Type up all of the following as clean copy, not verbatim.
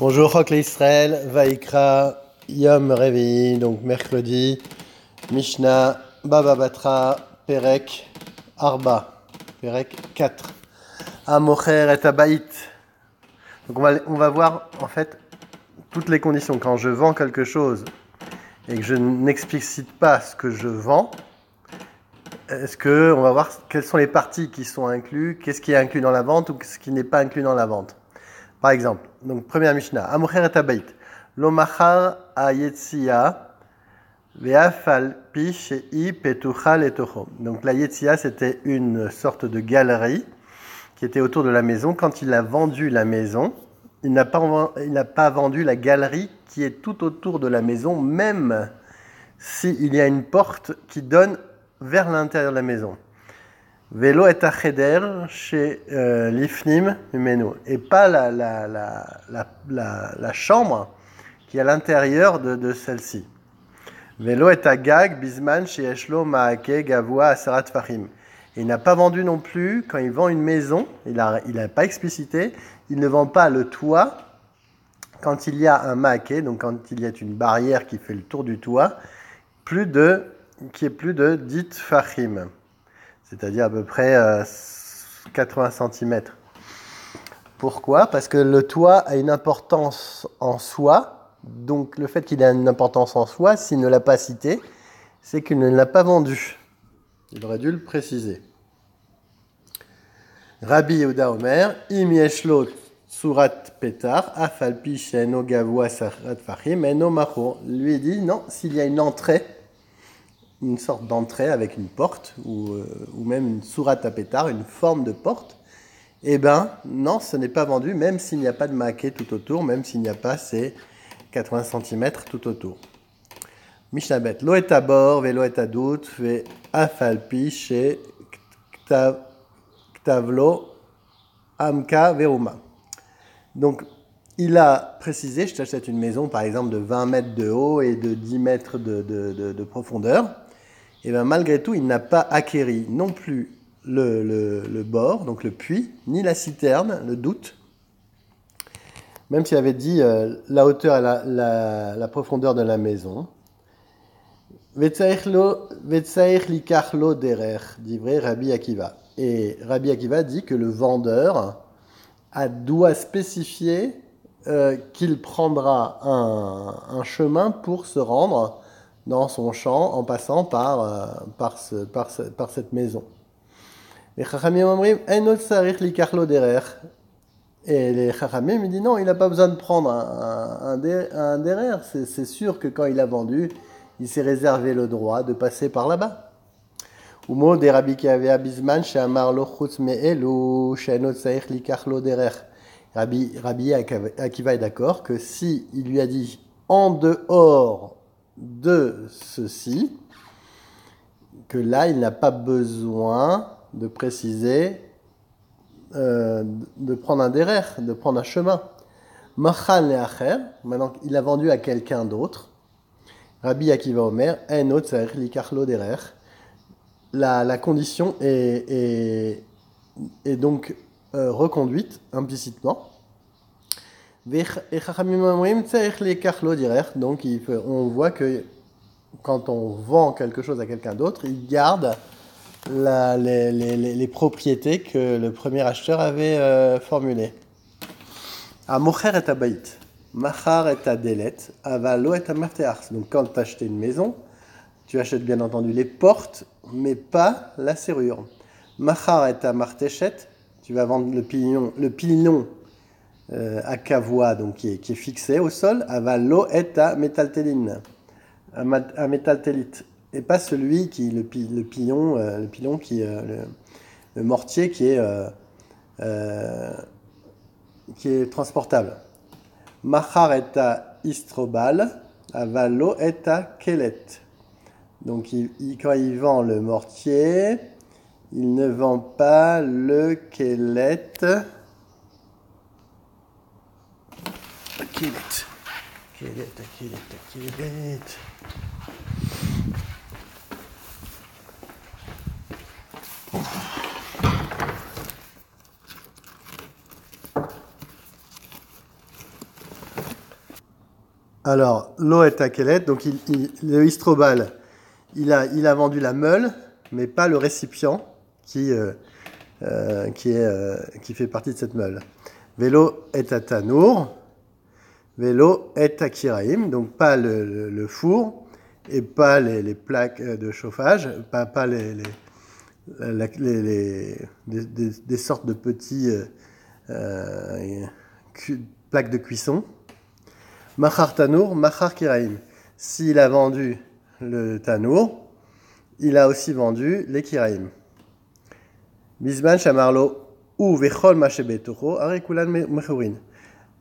Bonjour, Chok Israël, Vaikra, Yom Revi, donc mercredi, Mishnah, Baba Batra, Perek, Arba, Perek 4, Amocher et Abaït. Donc on va voir en fait toutes les conditions. Quand je vends quelque chose et que je n'explicite pas ce que je vends, on va voir quelles sont les parties qui sont incluses, qu'est-ce qui est inclus dans la vente ou ce qui n'est pas inclus dans la vente. Par exemple, donc première Mishnah, Amocher et Abaït, Lomachar Ayetzia, Ve'afal pi shei petucha letocho. Donc la Yetzia, c'était une sorte de galerie qui était autour de la maison. Quand il a vendu la maison, il n'a pas vendu la galerie qui est tout autour de la maison, même s'il y a une porte qui donne vers l'intérieur de la maison. Velo et acheder chez l'ifnim mimenu. Et pas la chambre qui est à l'intérieur de celle-ci. Velo et agag bisman chez eshlo maake gavoa asarat fahim. Il n'a pas vendu non plus, quand il vend une maison, il n'a pas explicité, il ne vend pas le toit quand il y a un maake, donc quand il y a une barrière qui fait le tour du toit, qui est plus de 10 fahim, c'est-à-dire à peu près 80 cm. Pourquoi ? Parce que le toit a une importance en soi. Donc le fait qu'il ait une importance en soi, s'il ne l'a pas cité, c'est qu'il ne l'a pas vendu. Il aurait dû le préciser. Rabbi Yehuda Omer, Im yeshlo surat petar, afalpi she'eno gavua sarat fahim, eno macho. Lui dit non, s'il y a une entrée, une sorte d'entrée avec une porte, ou même une surat à pétard, une forme de porte, eh ben non, ce n'est pas vendu, même s'il n'y a pas de maquet tout autour, même s'il n'y a pas ces 80 cm tout autour. Mishnah bet, lo et abor, ve lo et adout, ve afalpi, she ktavlo, amka, veruma. Donc, il a précisé, je t'achète une maison, par exemple, de 20 mètres de haut et de 10 mètres de profondeur. Et bien, malgré tout, il n'a pas acquéri non plus le bord, donc le puits, ni la citerne, le doute. Même s'il avait dit la hauteur et la profondeur de la maison. Vetsaich likachlo derer, dit vrai Rabbi Akiva. Et Rabbi Akiva dit que le vendeur doit spécifier qu'il prendra un chemin pour se rendre dans son champ en passant par cette maison. Les Chachamim omrim enot sarich likachlo derer. Et les Chachamim me disent non, il n'a pas besoin de prendre un derer. C'est sûr que quand il a vendu, il s'est réservé le droit de passer par là-bas. Umo de Rabbi Kiavea bisman she'amar lo chutz me'elu she'enot sarich likachlo derer. Rabbi Akiva est d'accord que si il lui a dit en dehors de ceci, que là il n'a pas besoin de préciser de prendre un derer, de prendre un chemin. Machan le'acher, maintenant il a vendu à quelqu'un d'autre. Rabbi Akiva Omer, enot tzarich likachlo derer. La condition est donc reconduite implicitement. Donc on voit que quand on vend quelque chose à quelqu'un d'autre, il garde les propriétés que le premier acheteur avait formulées. Amocher et abaït, machar et adelet, avalo et amartears. Donc quand tu achètes une maison, tu achètes bien entendu les portes, mais pas la serrure. Machar et amartechet, tu vas vendre le pilion à cavoie, donc qui est fixé au sol. Avalo et à métaltéline, à métaltélite. Et pas celui qui le pilon qui le mortier qui est transportable. Machar et à istrobal, avalo et à kelet. Donc quand il vend le mortier, il ne vend pas le kelet. Kelet. Alors, l'eau est à Kelet, donc le Istrobal, il a vendu la meule, mais pas le récipient qui fait partie de cette meule. Vélo est à Tanour, vélo est à Kiraïm, donc pas le four et pas les plaques de chauffage, pas des sortes de petits plaques de cuisson. Machar Tanour, Machar Kiraïm. S'il a vendu le Tanour, il a aussi vendu les Kiraïm. Bisman Shamarlo ou Vechol Mashebetoro, Arekulan Mechurin.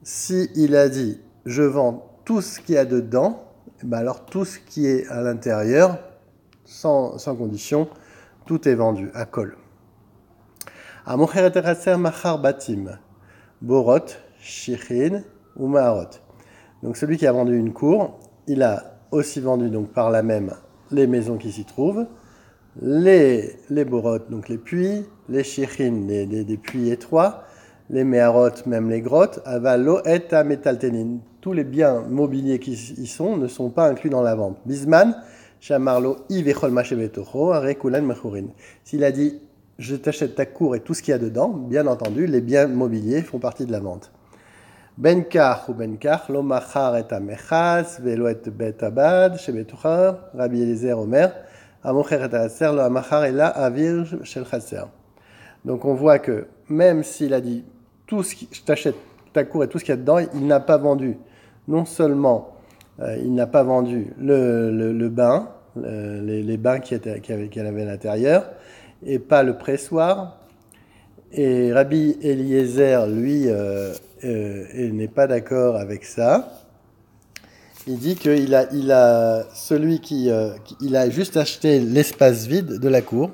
Si il a dit je vends tout ce qu'il y a dedans, ben alors tout ce qui est à l'intérieur, sans condition, tout est vendu à col. Amocher et Machar Batim, Borot, Shichin ou Maharot. Donc celui qui a vendu une cour, il a aussi vendu donc par là même les maisons qui s'y trouvent, les borotes, donc les puits, les shichin, des puits étroits, les meharot, même les grottes, avalo et à metaltenin. Tous les biens mobiliers qui y sont ne sont pas inclus dans la vente. Bisman, shamarlo ivechol machebetocho, arekulan mechurin. S'il a dit je t'achète ta cour et tout ce qu'il y a dedans, bien entendu, les biens mobiliers font partie de la vente. Benkach ou Benkach, lo machar et amechas, velo et betabad, shebetocha, Rabbi Eliezer Omer, amocher et aser, lo amachar et la avir shel chaser. Donc on voit que même s'il a dit je t'achète ta cour et tout ce qu'il y a dedans, il n'a pas vendu. Non seulement il n'a pas vendu le bain, les bains qu'il avait à l'intérieur, et pas le pressoir. Et Rabbi Eliezer, lui, n'est pas d'accord avec ça. Il dit qu'il a celui il a juste acheté l'espace vide de la cour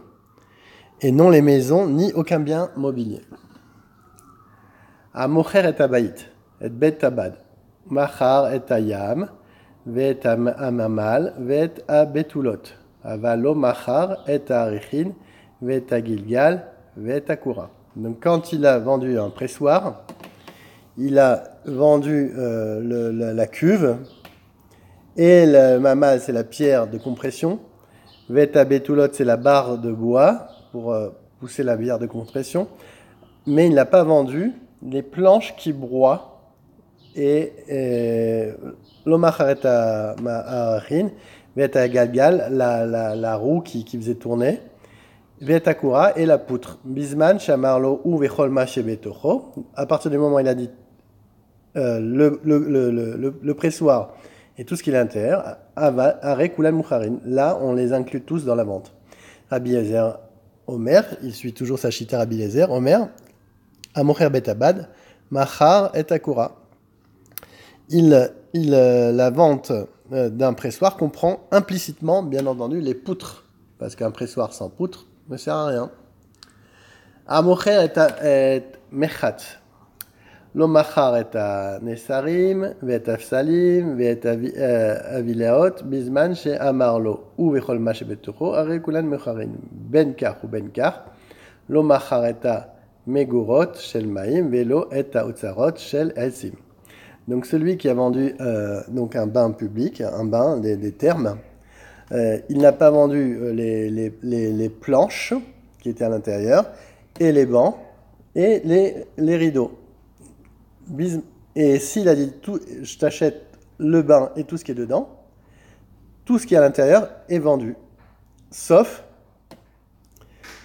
et non les maisons ni aucun bien mobilier. Amocher et abayit, et bet abad, machar et ayam, vet amamal, vet abetulot, avalo machar et arichin, vet agilgal, vet akura. Donc quand il a vendu un pressoir, il a vendu la cuve, et le mamal, c'est la pierre de compression, veta betulot, c'est la barre de bois pour pousser la bière de compression, mais il n'a pas vendu les planches qui broient et l'omachareta ma'arin, veta galgal, la roue qui faisait tourner, veta kura et la poutre. Bisman, shamarlo ou vechol mashebetocho. À partir du moment où il a dit le pressoir et tout ce qui est à l'intérieur, arek kulan mucharin. Là, on les inclut tous dans la vente. Rabbi Eliezer Omer, il suit toujours sa chita Rabbi Eliezer Omer, amocher betabad, machar et akura. La vente d'un pressoir comprend implicitement, bien entendu, les poutres, parce qu'un pressoir sans poutre ne sert à rien. Amocher et mechat. Lo machar et nesarim, vet afsalim, vet avileot, bisman she amarlo, ou vechol mashebetocho, arekulan mecharin, benkach ou benkach, lo machar et megurot, shel maim, velo et otzarot, shel elsim. Donc celui qui a vendu donc un bain public, un bain des thermes, il n'a pas vendu les planches qui étaient à l'intérieur, et les bancs, et les rideaux. Et s'il a dit je t'achète le bain et tout ce qui est dedans, tout ce qui est à l'intérieur est vendu, sauf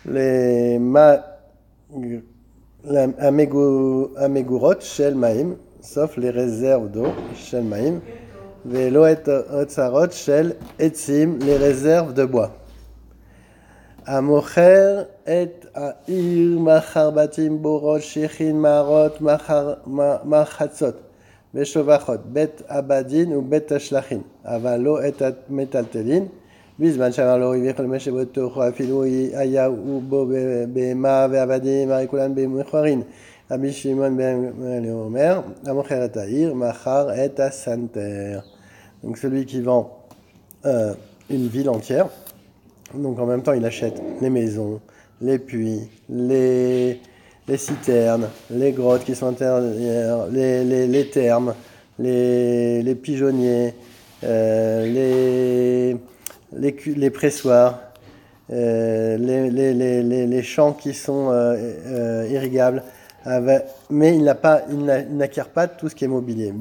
les amegurot shel maim, sauf les réserves d'eau shel maim, velo et otzarot shel etzim, les réserves de bois. Amocher et air machar batim borot shechin marot machatzot veshovachot bet abadin ou bet ashlachin avalo et metaltelin bizman shamalo ivechol meshebotocho afilu aya ou bo bema ve'abadim arikulan bemechorin Rabbi Shimon ben Omer amocher et air machar et asanter. Donc celui qui vend une ville entière. Donc en même temps, il achète les maisons, les puits, les citernes, les grottes qui sont intérieures, les thermes, les pigeonniers, les pressoirs, les champs qui sont irrigables, mais il n'acquiert pas tout ce qui est mobilier.